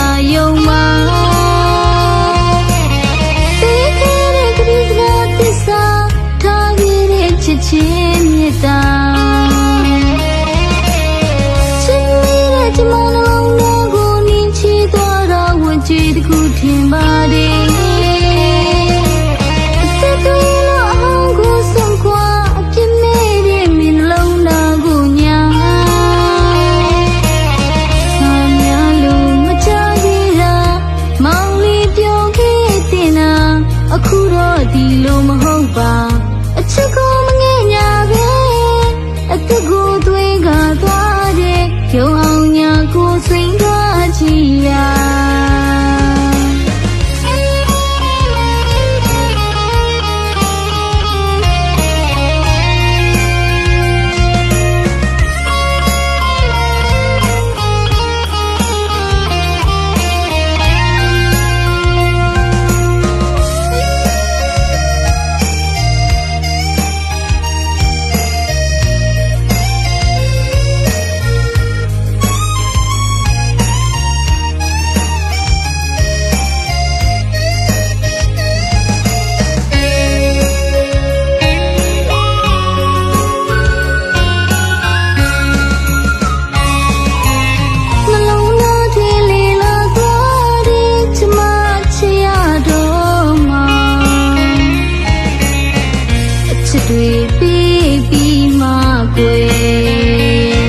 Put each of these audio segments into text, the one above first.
တာယုံမှာပေးခဲ့တဲ့ကလေးစကားသစ္စာထားခဲ့တဲ့ချစ်ချင်းမြတ်တာချစ်နေတဲ့ကျမနှလုံးသားကိုနင်းချသွားတာဝတ်ကြည့်တစ်ခုထင်ပါတယ်အခုတော့ဒီလိုမဟုတ်ပါအချစ်ကိုမငဲ့ညာပဲအသက်ကိုသွေးကသွားတယ်ရုံအောင်ညာကိုစိန်ထားကြည့်ရတွေပြီးပြီးမှကွယ်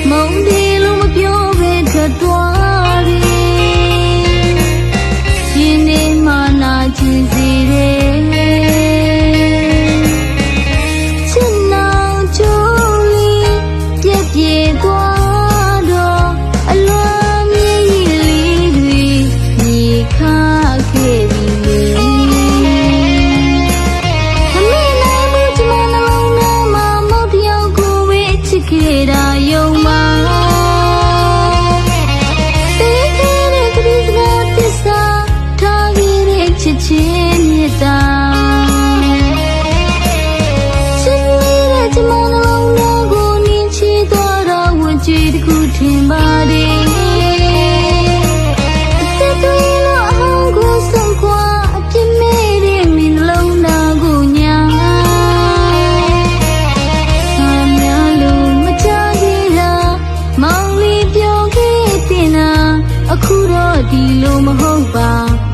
မုန်းတယ်လို့မပြောဘဲထွက်သွားတယ်ရှင်နေမှနာကျင်စေတယ်ချစ်နောင်ကြိုးလေးပြက်ပြေသွားတော့အလွန်မြည်လေးတွေမြေခခဲ့ပြီခဲ့တာယုံမှာပေးခဲ့တဲ့ကလေးစကားသစ္စာထားခဲ့တဲ့ချစ်ချင်းမြတ်တာချစ်နေတဲ့ကျမနှလုံးသားကိုနင်းချသွားတာဝတ်ကြည့်တစ်ခုထင်ပါတယ်အခုတော့ဒီလိုမဟုတ်ပါ